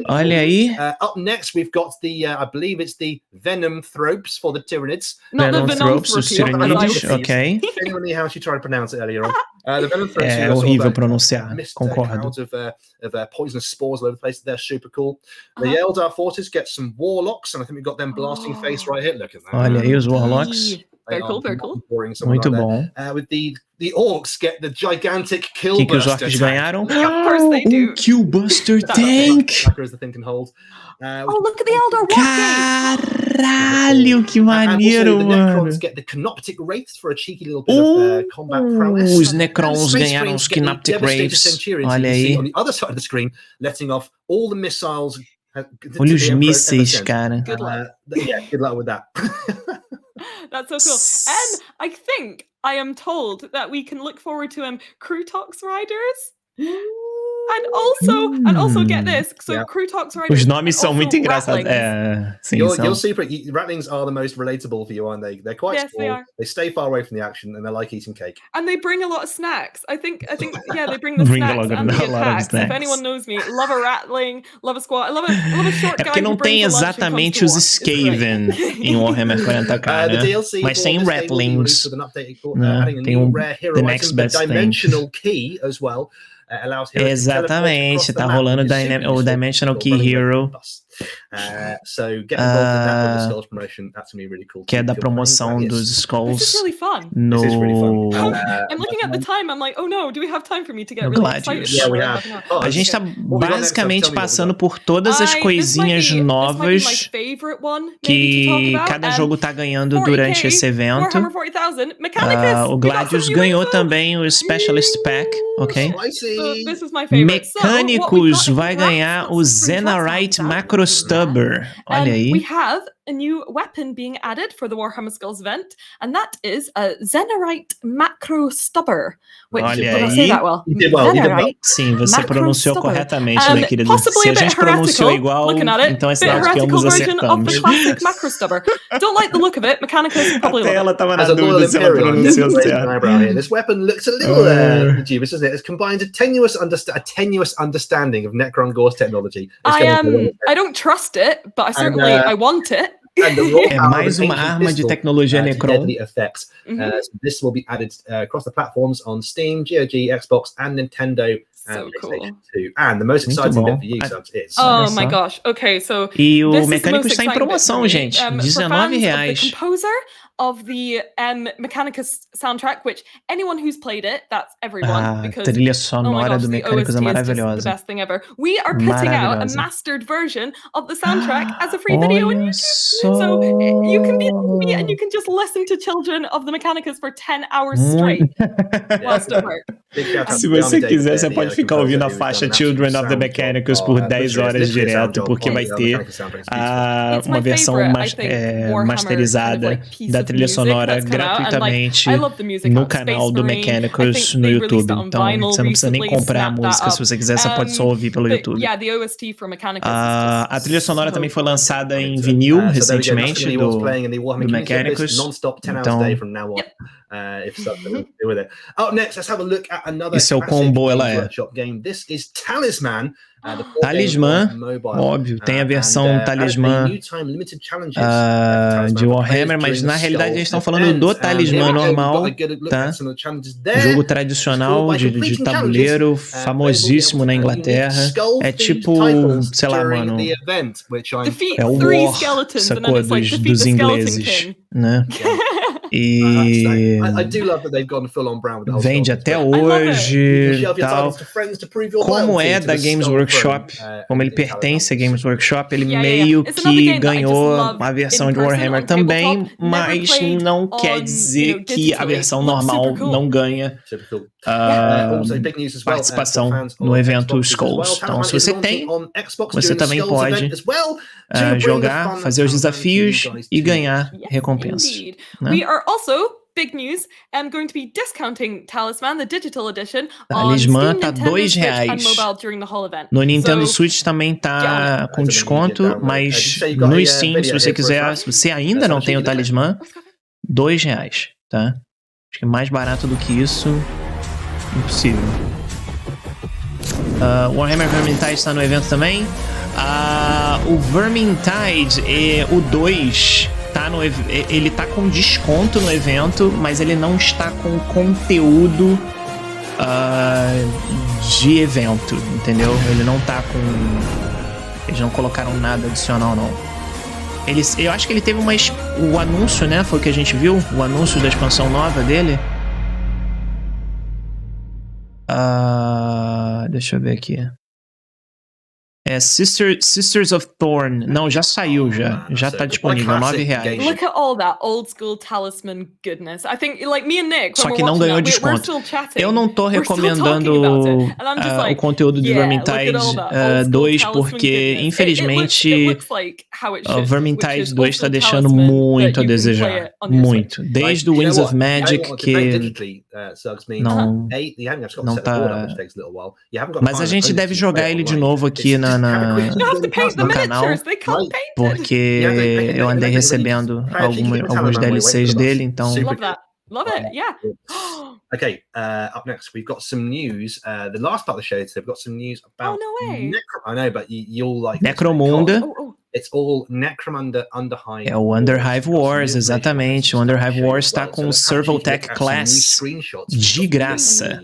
Olha aí. Up next, we've got the, I believe it's the Venom Thropes for the Tyranids. Venom Thropes, os Tyranids, ok. Genuinely how she tried to pronounce it earlier on. The Venom Thropes é horrível pronunciar, concordo. Of poisonous spores all over the place. They're super cool. The Eldar forces get some Warlocks, and I think we've got them blasting face right here. Look at that. Olha aí os Warlocks. Very cool. Muito bom. With the Orcs get the gigantic Killbuster. O que os Orcs ganharam? Of course they do. Killbuster tank. As the thing can hold. Look at the Eldar Wargate. Caralho, que maneiro, the mano. Necrons get the Canoptic Wraiths for a cheeky little bit of combat prowess. Os Necrons ganharam os Canoptic Wraiths. Olha aí. On the other side of the screen, letting off all the missiles. Olha os mísseis, cara. Good luck. Good luck with that. That's so cool. And I think I am told that we can look forward to Crutox Riders. And also get this. So Crutox Riders. Os nomes são muito engraçados. Sim, you're super. Ratlings are the most relatable for you, aren't they? They're quite small. They stay far away from the action, and they like eating cake. And they bring a lot of snacks. I think. Yeah, they bring the snacks and the attacks. If anyone knows me, love a Ratling, love a squad, love a short guy. É porque não tem exatamente os Skaven em Warhammer 40k, né? Mas tem Ratlings. Tem The Next Best Thing. Dimensional Key as well. Exatamente, tá rolando o Dimensional Key Hero. So get involved in that with the Skulls promotion. That's gonna be really cool. Que é da promoção dos Skulls. This is really fun. No. This is really fun. I'm looking at the time. I'm like, oh no, do we have time for me to get really excited? Yeah, we have. A gente tá basicamente passando por todas as coisinhas novas que cada jogo tá ganhando durante esse evento. O Gladius ganhou também o Specialist Pack, ok? Mecânicos vai ganhar o Zenarite Macro Stubber. Olha aí. We have a new weapon being added for the Warhammer Skulls event, and that is a Zenarite Macro Stubber. Which, olha did aí. I say that well? Sim, você pronunciou corretamente, minha querida. Se a gente pronunciou igual, então é sinal de que ambos acertamos. Macro Stubber. Don't like the look of it. Mechanicus probably até ela tava na dúvida se ela pronunciou certo. This weapon looks a little dubious, doesn't it? It's combined a tenuous understanding of Necron Gore's technology. I don't trust it, but I want it. É mais uma arma de tecnologia Necron. So this will be added across the platforms on Steam, GOG, Xbox, and Nintendo. So PlayStation 2. And the most exciting bit for you, Subs, is... Oh my gosh. Okay, so... E o Mecânico está em promoção, gente. R$19. The composer of the Mechanicus soundtrack, which anyone who's played it, that's everyone. Because, trilha sonora do Mecânicos é maravilhosa. The best thing ever. We are putting out a mastered version of the soundtrack as a free video on YouTube. So you can be me and you can just listen to Children of the Mechanicus for 10 hours straight whilst at work. Se você quiser, você pode ficar ouvindo a faixa Children of the Mechanicus por 10 horas direto, porque vai ter uma versão masterizada da trilha sonora gratuitamente no canal do Mechanicus no YouTube. Então você não precisa nem comprar a música, se você quiser, você pode só ouvir pelo YouTube. A trilha sonora também foi lançada em vinil recentemente do Mechanicus. Então esse é o combo, ela é. Talismã, óbvio, tem a versão Talismã de Warhammer, mas na realidade eles estão falando do Talismã normal, tá? Jogo tradicional de tabuleiro, famosíssimo na Inglaterra. É tipo, sei lá, mano, é o War, sacou, dos ingleses, né? E I do love that they've gone full on brown with the vende até hoje tal. Como é da Games Workshop, como ele pertence à Games Workshop, ele meio que ganhou a versão de Warhammer também, mas não quer dizer que a versão normal não ganha participação no evento Skulls. Então, se você tem, você também pode jogar, fazer os desafios e ganhar recompensas. Né? We are also, big news, going to be discounting Talisman, the digital edition, Talisman tá R$2. No Nintendo Switch também tá com desconto, mas no Steam, se você quiser, se você ainda não tem o Talisman, R$2, tá? Acho que mais barato do que isso, impossível. Warhammer Vermintide está no evento também. O Vermintide, o 2, ele tá com desconto no evento, mas ele não está com conteúdo de evento, entendeu? Ele não tá com... Eles não colocaram nada adicional, não. Eu acho que ele teve o anúncio, né? Foi o que a gente viu, o anúncio da expansão nova dele. Deixa eu ver aqui. Sisters of Thorn. Não, já saiu, já tá disponível, R$9. Look at all that old school talisman goodness. I think, like me and Nick, só que não ganhou desconto. Eu não tô recomendando o conteúdo do Vermintide 2, porque infelizmente o Vermintide 2 tá deixando muito a desejar. Muito. Desde o Winds of Magic, que não tá... Mas a gente deve jogar ele de novo aqui no canal, porque eu andei recebendo alguns DLCs dele, então... Love it, yeah. Okay, up next we've got some news. The last part of the show, they've got some news about... Oh, no way. I know, but you'll like... Necromunda. It's all Necromunda Underhive. É o Underhive Wars, exatamente. O Underhive Wars está com o Servotech Class de graça.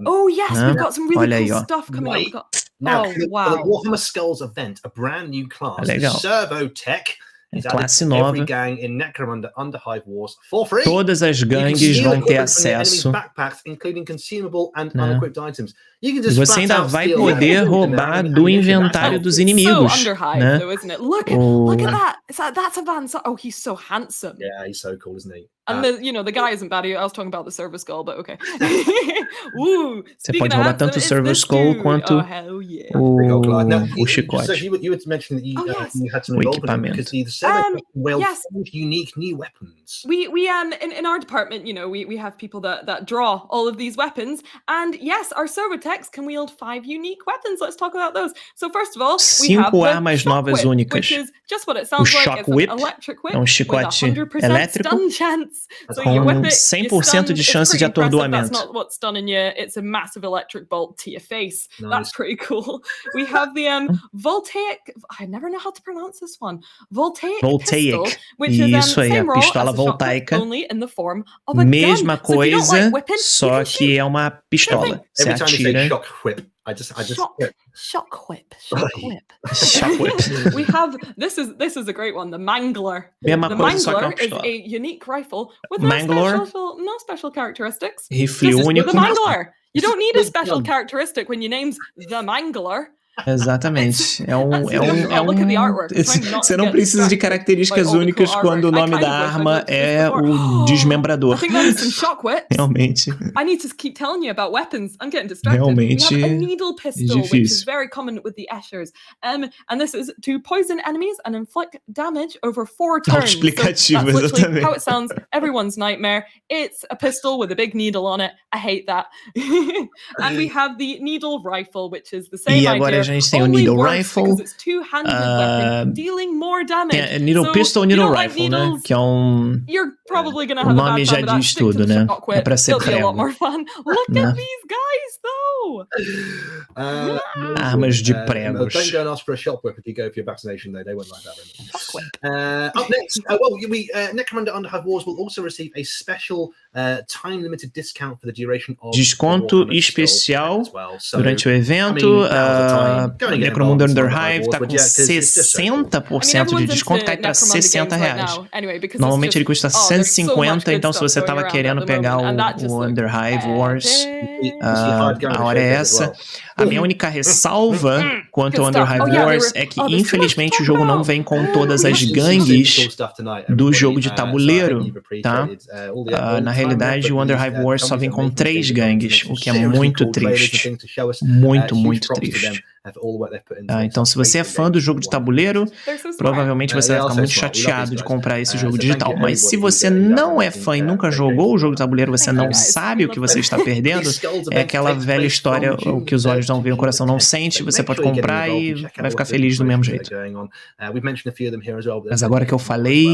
Oh yes, we've got some really cool stuff coming up. Now, for the Warhammer Skulls event, a brand new class, Servotech, is added to every gang in Necromunda Underhive Wars for free. Todas as gangues vão ter acesso. Backpacks, including consumable and unequipped items. E você ainda vai poder roubar do inventário dos inimigos, né? Look at that! That's a Van. Oh, he's so handsome. Yeah, he's so cool, isn't he? And the guy isn't bad. I was talking about the Server Skull, but okay. Você pode roubar tanto o Server Skull quanto o chicote. So you had mentioned that you had some involvement because the Server five unique new weapons. We in our department, we have people that draw all of these weapons, and yes, our Servotechs can wield 5 unique weapons. Let's talk about those. So first of all, we have the armas novas únicas. Which is just what it sounds like. It's an electric whip chicote with 100% stun chance. So com you whip it, 100% de chance de atordoamento. That's not what's stunning you. It's a massive electric bolt to your face. Nice. That's pretty cool. We have the voltaic. I never know how to pronounce this one. Voltaic pistol, which is same role as a voltaica, only in the form of a mesma gun. coisa, so like whipping, só que é uma pistola. Você Every time you say atira. shock whip, I just shock whip. We have this is a great one. The Mangler. Mesma the coisa, só que é uma Mangler is pistola. a unique rifle with Mangler, no special characteristics. Rifle Just único. the Mangler. You don't need a special characteristic when your name's the Mangler. Exatamente. Look at the artwork. Você não precisa de características únicas quando o nome da arma é o desmembrador. I think that is some shock whips. Realmente. I need to keep telling you about weapons. I'm getting distracted. Realmente we have a needle pistol, difícil. which is very common with the Eschers. And this is to poison enemies and inflict damage over 4 turns. So that's literally how it sounds. Everyone's nightmare. It's a pistol with a big needle on it. I hate that. And we have the needle rifle, which is the same idea. A gente tem o Needle Rifle, Needle Pistol ou Needle Rifle, né? Que é o nome já diz tudo, né? É pra ser prego. Look at these guys, though! Armas de pregos. Don't go and ask for a shop whip if you go for your vaccination, though. They won't like that very much. Up next, Necromunda Underhive Wars will also receive a special time-limited discount for the duration of desconto especial durante o evento. Necromunda Underhive tá com 60% de desconto, cai para R$60. Normalmente ele custa 150, então se você tava querendo pegar o Underhive Wars, a hora é essa. A minha única ressalva quanto ao Underhive Wars é que, infelizmente, o jogo não vem com todas as gangues do jogo de tabuleiro, tá? Na realidade, o Underhive Wars só vem com 3 gangues, o que é muito triste. Muito, muito triste. Então, se você é fã do jogo de tabuleiro, provavelmente você vai ficar muito chateado de comprar esse jogo digital. Mas se você não é fã e nunca jogou o jogo de tabuleiro, você não sabe o que você está perdendo, é aquela velha história, o que os olhos não veem, o coração não sente, você pode comprar e vai ficar feliz do mesmo jeito. Mas agora que eu falei,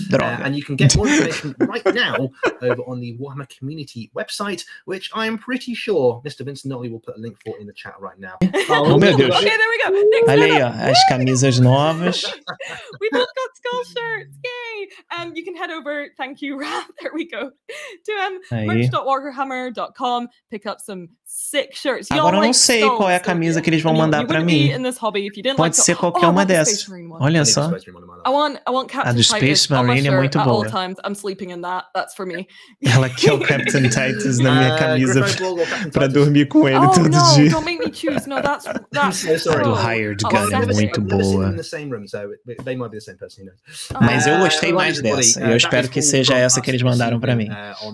droga. And you can get more information right now over on the Warhammer community website, which I am pretty sure Mr. Vincent Nolly will put a link for in the chat right now. Oh, meu Deus. Okay, there we go. Next Olha aí, ó, as camisas novas. We both got skull shirts. Yay! You can head over, thank you, there we go, to merch.warhammer.com, pick up some sick shirts. Agora eu não sei qual é a camisa que eles vão mandar pra mim. Pode ser qualquer uma dessas. Olha só. A do Space Marine é muito boa. I'm sleeping in that. That's for me. Ela quer o Captain Titus na minha camisa pra dormir com ele todo dia. Don't make me choose. No, that's A do Hired Gun é muito boa. Mas eu gostei mais dessa. E eu espero que seja essa que eles mandaram pra mim.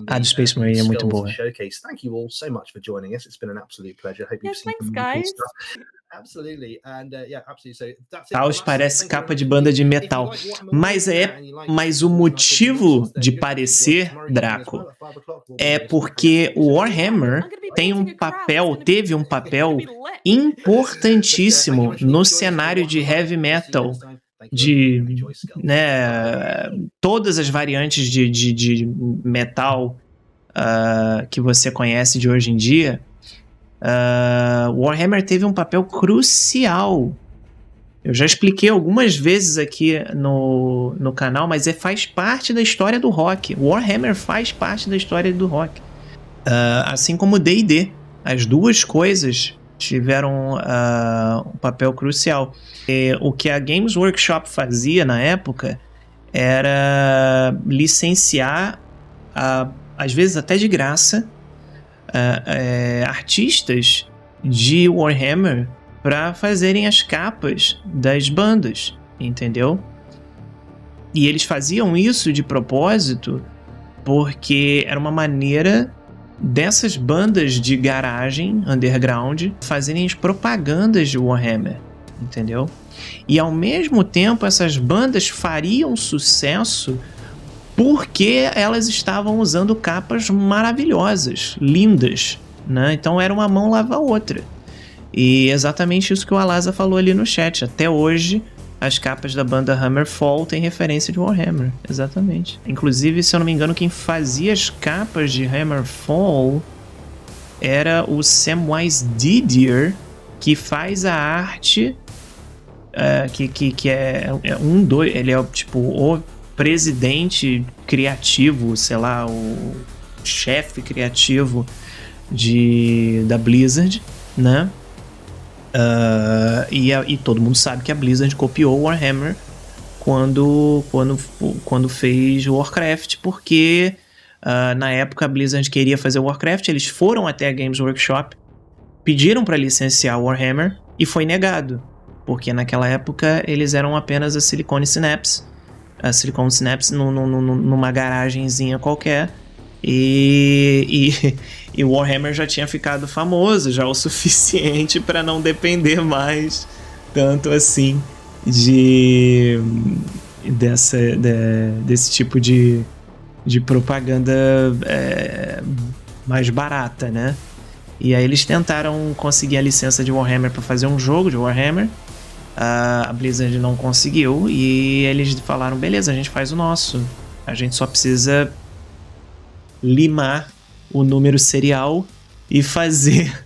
A do Space Marine é muito boa. Thank you all so much for joining us. It's been an absolute pleasure. Hope you've seen some cool stuff. Absolutely. And yeah, absolutely. So that's it. Taos parece capa de banda de metal. Mas o motivo de parecer, Draco, é porque o Warhammer teve um papel importantíssimo no cenário de heavy metal, de todas as variantes de metal que você conhece de hoje em dia. Warhammer teve um papel crucial. Eu já expliquei algumas vezes aqui no canal, mas faz parte da história do rock. Warhammer faz parte da história do rock. Assim como o D&D. As duas coisas tiveram um papel crucial. O que a Games Workshop fazia na época era licenciar, às vezes até de graça, artistas de Warhammer para fazerem as capas das bandas, entendeu? E eles faziam isso de propósito porque era uma maneira dessas bandas de garagem, underground, fazerem as propagandas de Warhammer, entendeu? E ao mesmo tempo essas bandas fariam sucesso porque elas estavam usando capas maravilhosas, lindas, né? Então era uma mão lava a outra. E exatamente isso que o Alaza falou ali no chat. Até hoje, as capas da banda Hammerfall têm referência de Warhammer. Exatamente. Inclusive, se eu não me engano, quem fazia as capas de Hammerfall era o Samwise Didier, que faz a arte, que ele é tipo o presidente criativo, sei lá, o chefe criativo da Blizzard, né? E todo mundo sabe que a Blizzard copiou o Warhammer quando fez o Warcraft, porque na época a Blizzard queria fazer o Warcraft, eles foram até a Games Workshop, pediram para licenciar o Warhammer e foi negado, porque naquela época eles eram apenas a Silicon Synapse numa garagenzinha qualquer, e o Warhammer já tinha ficado famoso já o suficiente para não depender mais tanto assim desse tipo de propaganda mais barata, né? E aí eles tentaram conseguir a licença de Warhammer para fazer um jogo de Warhammer. A Blizzard não conseguiu e eles falaram, beleza, a gente faz o nosso, a gente só precisa limar o número serial e fazer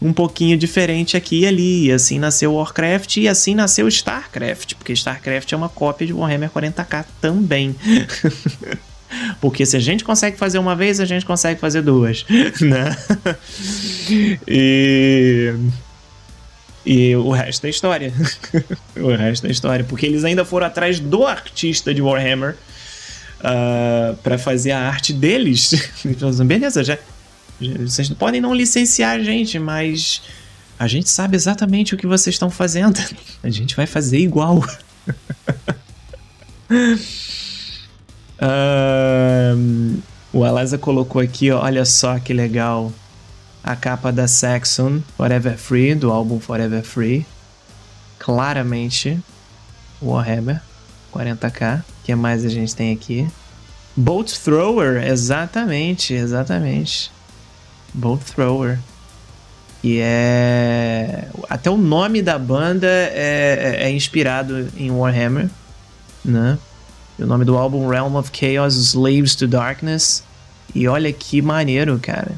um pouquinho diferente aqui e ali. E assim nasceu Warcraft e assim nasceu Starcraft, porque Starcraft é uma cópia de Warhammer 40k também. Porque se a gente consegue fazer uma vez, a gente consegue fazer duas, né? E o resto é história. O resto é história. Porque eles ainda foram atrás do artista de Warhammer para fazer a arte deles. Beleza, vocês podem não licenciar a gente, mas a gente sabe exatamente o que vocês estão fazendo. A gente vai fazer igual. O Alaza colocou aqui, ó, olha só que legal, a capa da Saxon Forever Free, do álbum Forever Free, claramente Warhammer 40k. O que mais a gente tem aqui? Bolt Thrower, exatamente Bolt Thrower, que é até o nome da banda é inspirado em Warhammer, né? O nome do álbum Realm of Chaos, Slaves to Darkness. E olha que maneiro, cara.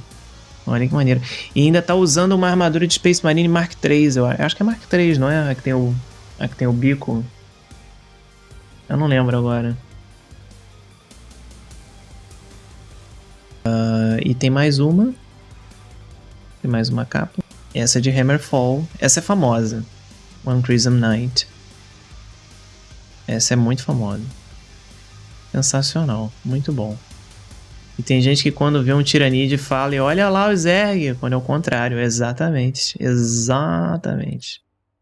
Olha que maneiro. E ainda tá usando uma armadura de Space Marine Mark III. Eu acho que é Mark III, não é? A que tem o bico. Eu não lembro agora. E tem mais uma. Tem mais uma capa. Essa é de Hammerfall. Essa é famosa. One Crimson Knight. Essa é muito famosa. Sensacional, muito bom. E tem gente que quando vê um Tyranids fala e olha lá o Zerg, quando é o contrário. Exatamente.